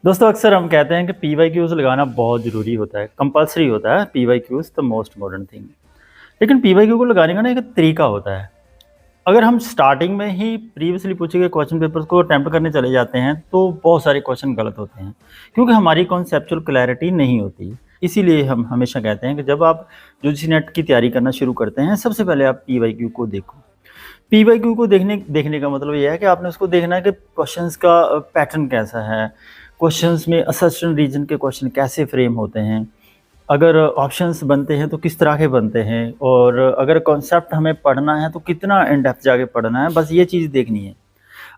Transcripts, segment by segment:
दोस्तों अक्सर हम कहते हैं कि पीवाईक्यूज लगाना बहुत ज़रूरी होता है, कंपल्सरी होता है। PYQs the most modern thing. लेकिन पीवाईक्यू को लगाने का ना एक तरीका होता है। अगर हम स्टार्टिंग में ही प्रीवियसली पूछे गए क्वेश्चन पेपर्स को अटेम्प्ट करने चले जाते हैं तो बहुत सारे क्वेश्चन गलत होते हैं, क्योंकि हमारी कॉन्सेप्चुअल क्लैरिटी नहीं होती। इसीलिए हम हमेशा कहते हैं कि जब आप यूजीसी नेट की तैयारी करना शुरू करते हैं, सबसे पहले आप पीवाईक्यू को देखो। पीवाईक्यू को देखने देखने का मतलब ये है कि आपने उसको देखना है कि क्वेश्चंस का पैटर्न कैसा है, क्वेश्चंस में असर्शन रीजन के क्वेश्चन कैसे फ्रेम होते हैं, अगर ऑप्शंस बनते हैं तो किस तरह के बनते हैं, और अगर कॉन्सेप्ट हमें पढ़ना है तो कितना इन डेप्थ जाके पढ़ना है, बस ये चीज़ देखनी है।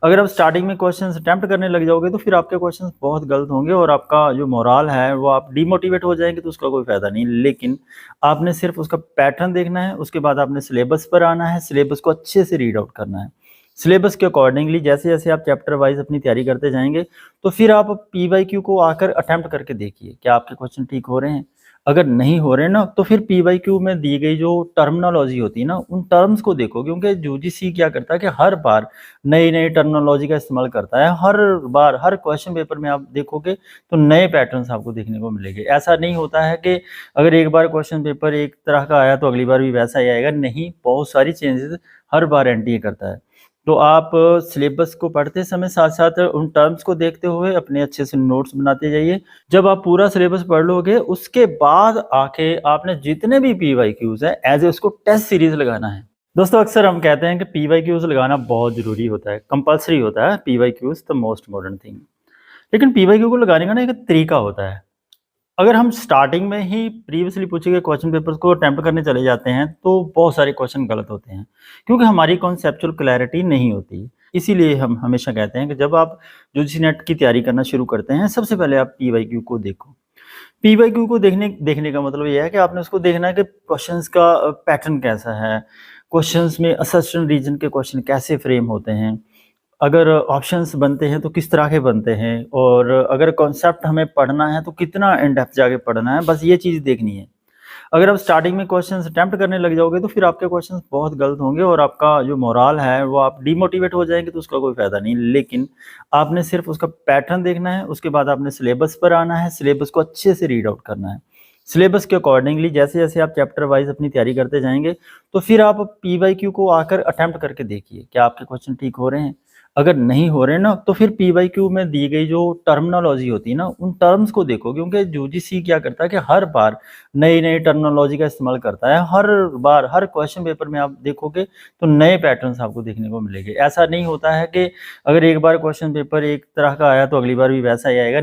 अगर आप स्टार्टिंग में क्वेश्चंस अटेम्प्ट करने लग जाओगे तो फिर आपके क्वेश्चंस बहुत गलत होंगे और आपका जो मोरल है वो आप डिमोटिवेट हो जाएंगे, तो उसका कोई फ़ायदा नहीं। लेकिन आपने सिर्फ उसका पैटर्न देखना है, उसके बाद आपने सिलेबस पर आना है, सिलेबस को अच्छे से रीड आउट करना है। सिलेबस के अकॉर्डिंगली जैसे जैसे आप चैप्टर वाइज अपनी तैयारी करते जाएंगे, तो फिर आप पीवाईक्यू को आकर अटेम्प्ट करके देखिए क्या आपके क्वेश्चन ठीक हो रहे हैं। अगर नहीं हो रहे ना, तो फिर पीवाईक्यू में दी गई जो टर्मिनोलॉजी होती है ना, उन टर्म्स को देखो, क्योंकि यूजीसी क्या करता है कि हर बार नई नई टर्मिनोलॉजी का इस्तेमाल करता है। हर बार हर क्वेश्चन पेपर में आप देखोगे तो नए पैटर्न्स आपको देखने को मिलेंगे। ऐसा नहीं होता है कि अगर एक बार क्वेश्चन पेपर एक तरह का आया तो अगली बार भी वैसा ही आएगा, नहीं, बहुत सारी चेंजेस हर बार एनटीए करता है। तो आप सिलेबस को पढ़ते समय साथ साथ उन टर्म्स को देखते हुए अपने अच्छे से नोट्स बनाते जाइए। जब आप पूरा सिलेबस पढ़ लोगे, उसके बाद आके आपने जितने भी पीवाईक्यूज है एज ए उसको टेस्ट सीरीज लगाना है। दोस्तों अक्सर हम कहते हैं कि पीवाईक्यूज लगाना बहुत ज़रूरी होता है, कंपल्सरी होता है। PYQs the most modern thing. लेकिन पीवाईक्यू को लगाने का ना एक तरीका होता है। अगर हम स्टार्टिंग में ही प्रीवियसली पूछे गए क्वेश्चन पेपर्स को अटेम्प्ट करने चले जाते हैं तो बहुत सारे क्वेश्चन गलत होते हैं, क्योंकि हमारी कॉन्सेप्चुअल क्लैरिटी नहीं होती। इसीलिए हम हमेशा कहते हैं कि जब आप यूजीसी नेट की तैयारी करना शुरू करते हैं, सबसे पहले आप पीवाईक्यू को देखो। पीवाईक्यू को देखने देखने का मतलब ये है कि आपने उसको देखना है कि क्वेश्चंस का पैटर्न कैसा है, क्वेश्चंस में असर्शन रीजन के क्वेश्चन कैसे फ्रेम होते हैं, अगर ऑप्शंस बनते हैं तो किस तरह के बनते हैं, और अगर कॉन्सेप्ट हमें पढ़ना है तो कितना इन डेप्थ जाके पढ़ना है, बस ये चीज़ देखनी है। अगर आप स्टार्टिंग में क्वेश्चंस अटेम्प्ट करने लग जाओगे तो फिर आपके क्वेश्चंस बहुत गलत होंगे और आपका जो मोरल है वो आप डिमोटिवेट हो जाएंगे, तो उसका कोई फ़ायदा नहीं। लेकिन आपने सिर्फ उसका पैटर्न देखना है, उसके बाद आपने सिलेबस पर आना है, सिलेबस को अच्छे से रीड आउट करना है। सिलेबस के अकॉर्डिंगली जैसे जैसे आप चैप्टर वाइज अपनी तैयारी करते जाएंगे, तो फिर आप पीवाईक्यू को आकर अटेम्प्ट करके देखिए क्या आपके क्वेश्चन ठीक हो रहे हैं। अगर नहीं हो रहे ना, तो फिर पीवाईक्यू में दी गई जो टर्मिनोलॉजी होती है ना, उन टर्म्स को देखो, क्योंकि यूजीसी क्या करता है कि हर बार नई नई टर्मिनोलॉजी का इस्तेमाल करता है। हर बार हर क्वेश्चन पेपर में आप देखोगे तो नए पैटर्न्स आपको देखने को मिलेंगे। ऐसा नहीं होता है कि अगर एक बार क्वेश्चन पेपर एक तरह का आया तो अगली बार भी वैसा ही आएगा।